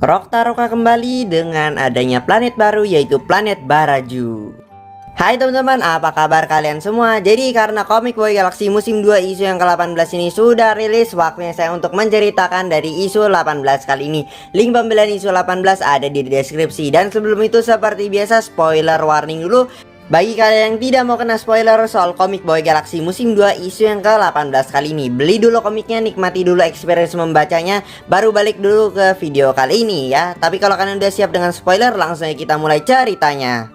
Rock Taroka kembali dengan adanya planet baru yaitu planet Baraju. Hai teman-teman, apa kabar kalian semua? Jadi karena Comic Boy Galaxy musim 2 isu yang ke-18 ini sudah rilis, waktunya saya untuk menceritakan dari isu 18 kali ini. Link pembelian isu 18 ada di deskripsi. Dan sebelum itu seperti biasa spoiler warning dulu. Bagi kalian yang tidak mau kena spoiler soal Comic Boy Galaxy musim 2 isu yang ke-18 kali ini, beli dulu komiknya, nikmati dulu experience membacanya, baru balik dulu ke video kali ini ya. Tapi kalau kalian udah siap dengan spoiler, langsung aja kita mulai ceritanya.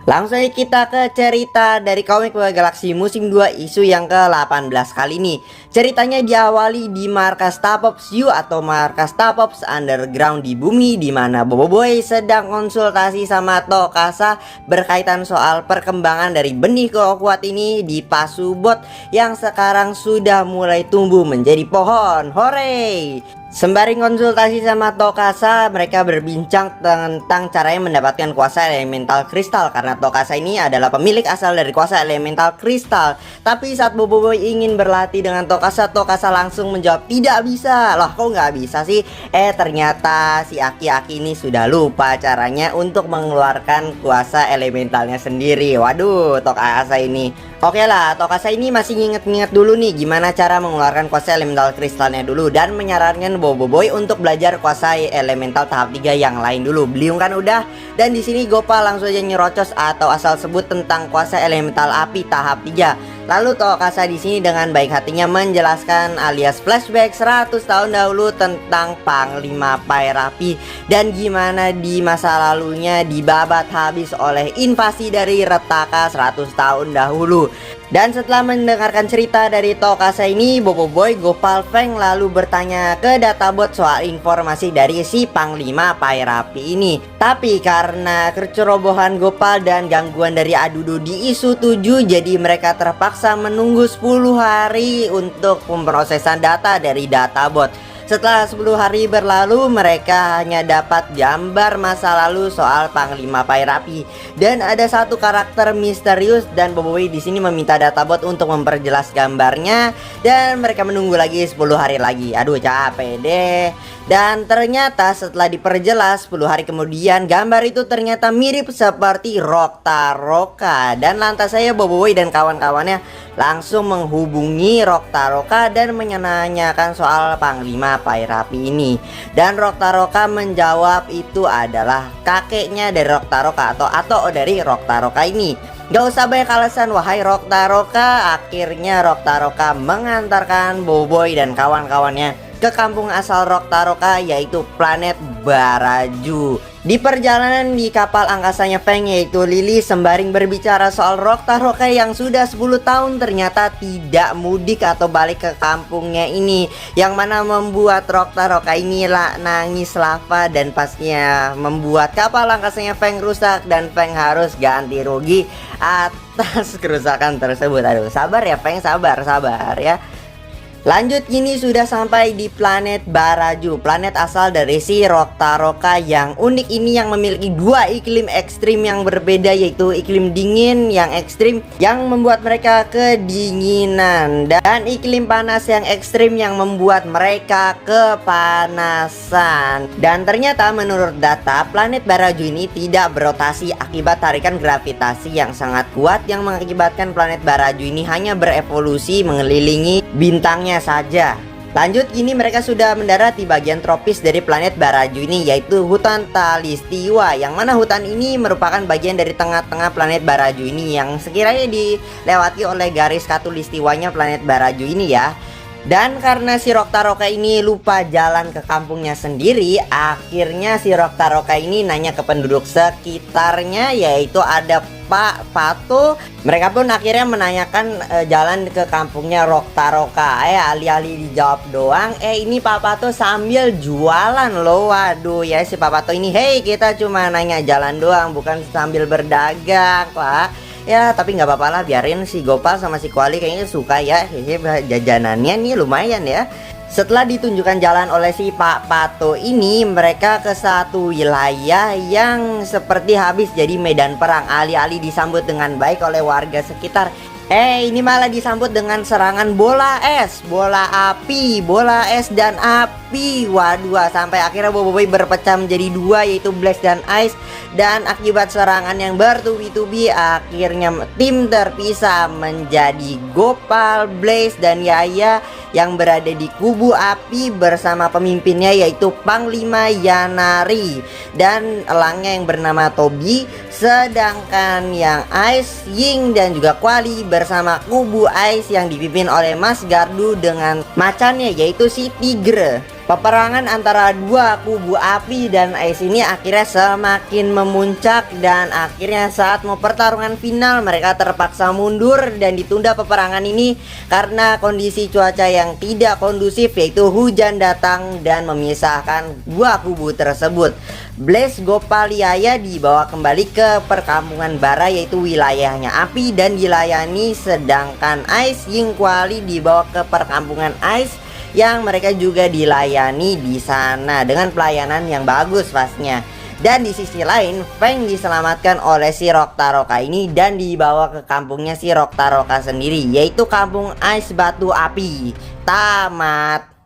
Langsung aja kita ke cerita dari Comic Boy Galaxy musim 2 isu yang ke-18 kali ini. Ceritanya diawali di markas Tapops U atau markas Tapops Underground di bumi, di mana Bobo Boy sedang konsultasi sama Tokasa berkaitan soal perkembangan dari benih kuat ini di Pasubot yang sekarang sudah mulai tumbuh menjadi pohon. Hore! Sembari konsultasi sama Tokasa, mereka berbincang tentang caranya mendapatkan kuasa elemental kristal, karena Tokasa ini adalah pemilik asal dari kuasa elemental kristal. Tapi saat Bobo Boy ingin berlatih dengan Tokasa, Tokasa langsung menjawab tidak bisa. Loh, kok nggak bisa sih? Ternyata si Aki-Aki ini sudah lupa caranya untuk mengeluarkan kuasa elementalnya sendiri. Waduh, Tokasa ini. Oke lah, Tokasa ini masih nginget-nginget dulu nih gimana cara mengeluarkan kuasa elemental kristalnya dulu, dan menyarankan Bobo Boy untuk belajar kuasa elemental tahap 3 yang lain dulu. Beliung kan udah. Dan di sini Gopal langsung aja nyerocos atau asal sebut tentang kuasa elemental api tahap 3. Lalu Tokasa di sini dengan baik hatinya menjelaskan alias flashback 100 tahun dahulu tentang Panglima Pairapi dan gimana di masa lalunya dibabat habis oleh invasi dari Retaka 100 tahun dahulu. Dan setelah mendengarkan cerita dari Tokasa ini, Bobo Boy, Gopal, Feng lalu bertanya ke databot soal informasi dari si Panglima Pairapi ini. Tapi karena kecerobohan Gopal dan gangguan dari Adudu di isu 7, jadi mereka terpaksa menunggu 10 hari untuk pemrosesan data dari databot. Setelah 10 hari berlalu, mereka hanya dapat gambar masa lalu soal Panglima Pairapi. Dan ada satu karakter misterius dan Bobo Boy di sini meminta databot untuk memperjelas gambarnya. Dan mereka menunggu lagi 10 hari lagi. Aduh, capek deh. Dan ternyata setelah diperjelas 10 hari kemudian, gambar itu ternyata mirip seperti Rock Taroka. Dan lantas saya Bobo Boy dan kawan-kawannya langsung menghubungi Rock Taroka dan menanyakan soal Panglima Pairapi ini. Dan Rock Taroka menjawab itu adalah kakeknya dari Rock Taroka atau dari Rock Taroka ini. Gak usah banyak alasan wahai Rock Taroka. Akhirnya Rock Taroka mengantarkan Bobo Boy dan kawan-kawannya ke kampung asal Rock Taroka yaitu planet Baraju. Di perjalanan di kapal angkasanya Feng yaitu Lily sembaring berbicara soal Rock Taroka yang sudah 10 tahun ternyata tidak mudik atau balik ke kampungnya ini, yang mana membuat Rock Taroka ini nangis lava dan pastinya membuat kapal angkasanya Feng rusak dan Feng harus ganti rugi atas kerusakan tersebut. Aduh, sabar ya Feng, sabar ya. Lanjut, kini sudah sampai di planet Baraju, planet asal dari si Rock Taroka yang unik ini, yang memiliki dua iklim ekstrim yang berbeda, yaitu iklim dingin yang ekstrim yang membuat mereka kedinginan dan iklim panas yang ekstrim yang membuat mereka kepanasan. Dan ternyata menurut data, planet Baraju ini tidak berotasi akibat tarikan gravitasi yang sangat kuat yang mengakibatkan planet Baraju ini hanya berevolusi mengelilingi bintangnya saja. Lanjut, kini mereka sudah mendarat di bagian tropis dari planet Baraju ini, yaitu hutan Talistiwa, yang mana hutan ini merupakan bagian dari tengah-tengah planet Baraju ini yang sekiranya dilewati oleh garis khatulistiwanya planet Baraju ini ya. Dan karena si Rock Taroka ini lupa jalan ke kampungnya sendiri, akhirnya si Rock Taroka ini nanya ke penduduk sekitarnya, yaitu ada Pak Pato. Mereka pun akhirnya menanyakan jalan ke kampungnya Rock Taroka. Alih-alih dijawab doang, ini Pak Pato sambil jualan loh. Waduh ya, si Pak Pato ini, hey, kita cuma nanya jalan doang, bukan sambil berdagang Pak. Ya tapi nggak apa-apa lah, biarin si Gopal sama si Kuali kayaknya suka ya. Hehe, jajanannya nih lumayan ya. Setelah ditunjukkan jalan oleh si Pak Pato ini, mereka ke satu wilayah yang seperti habis jadi medan perang. Alih-alih disambut dengan baik oleh warga sekitar, Ini malah disambut dengan serangan bola es, bola api, bola es dan api. Waduh, sampai akhirnya Boboiboy berpecah menjadi dua, yaitu Blaze dan Ice. Dan akibat serangan yang bertubi-tubi, akhirnya tim terpisah menjadi Gopal, Blaze dan Yaya yang berada di kubu api bersama pemimpinnya yaitu Panglima Yanari dan elangnya yang bernama Tobi. Sedangkan yang Ice, Ying dan juga Kuali bersama kubu Ice yang dipimpin oleh Mas Gardu dengan macannya yaitu si Tigre. Peperangan antara dua kubu api dan Ice ini akhirnya semakin memuncak, dan akhirnya saat mau pertarungan final mereka terpaksa mundur dan ditunda peperangan ini karena kondisi cuaca yang tidak kondusif, yaitu hujan datang dan memisahkan dua kubu tersebut. Blaze, Gopal, Yaya dibawa kembali ke perkampungan bara yaitu wilayahnya api dan dilayani, sedangkan Ice, Ying, Kuali dibawa ke perkampungan Ice yang mereka juga dilayani di sana dengan pelayanan yang bagus pastinya. Dan di sisi lain, Feng diselamatkan oleh si Roktaroka ini dan dibawa ke kampungnya si Roktaroka sendiri, yaitu kampung Ice Batu Api. Tamat.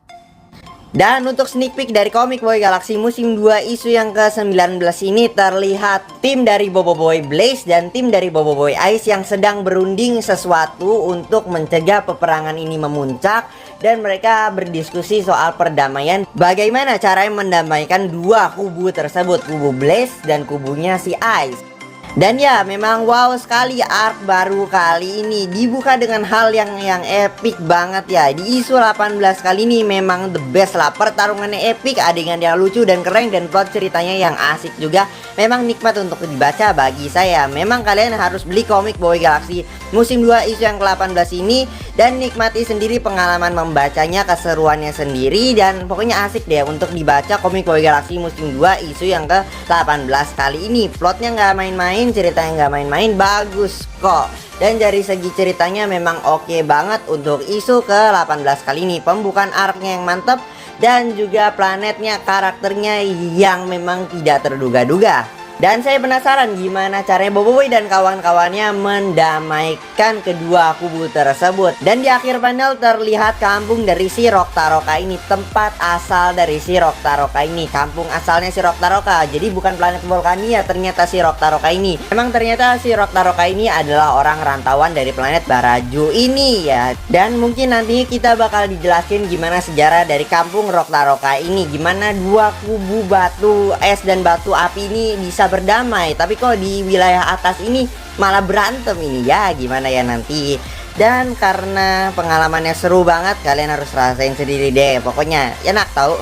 Dan untuk sneak peek dari Comic Boy Galaxy musim 2 isu yang ke-19 ini, terlihat tim dari Boboiboy Blaze dan tim dari Boboiboy Ice yang sedang berunding sesuatu untuk mencegah peperangan ini memuncak, dan mereka berdiskusi soal perdamaian, bagaimana caranya mendamaikan dua kubu tersebut, kubu Blaze dan kubunya si Ice. Dan ya, memang wow sekali arc baru kali ini dibuka dengan hal yang epic banget ya. Di isu 18 kali ini memang the best lah. Pertarungannya epic, adegan yang lucu dan keren, dan plot ceritanya yang asik juga. Memang nikmat untuk dibaca bagi saya. Memang kalian harus beli Comic Boy Galaxy musim 2 isu yang ke-18 ini dan nikmati sendiri pengalaman membacanya, keseruannya sendiri, dan pokoknya asik deh untuk dibaca Comic Boy Galaxy musim 2 isu yang ke-18 kali ini. Plotnya nggak main-main, ceritanya nggak main-main, bagus kok. Dan dari segi ceritanya memang oke banget untuk isu ke-18 kali ini. Pembukaan arc-nya yang mantep, dan juga planetnya, karakternya yang memang tidak terduga-duga. Dan saya penasaran gimana caranya Boboiboy dan kawan-kawannya mendamaikan kedua kubu tersebut. Dan di akhir panel terlihat kampung dari si Roktaroka ini, tempat asal dari si Roktaroka ini, kampung asalnya si Roktaroka. Jadi bukan planet Volcania ternyata si Roktaroka ini. Memang ternyata si Roktaroka ini adalah orang rantauan dari planet Baraju ini ya. Dan mungkin nantinya kita bakal dijelasin gimana sejarah dari kampung Roktaroka ini, gimana dua kubu batu es dan batu api ini bisa berdamai, tapi kok di wilayah atas ini malah berantem ini ya, gimana ya nanti. Dan karena pengalamannya seru banget, kalian harus rasain sendiri deh, pokoknya enak tahu.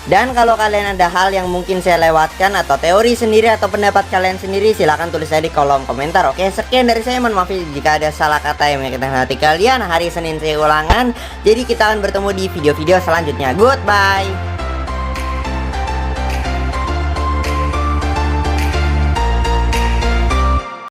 Dan kalau kalian ada hal yang mungkin saya lewatkan atau teori sendiri atau pendapat kalian sendiri, silahkan tulis saya di kolom komentar. Oke, sekian dari saya, mohon maaf jika ada salah kata yang menyakitkan hati kalian. Hari Senin saya ulangan, jadi kita akan bertemu di video-video selanjutnya. Goodbye.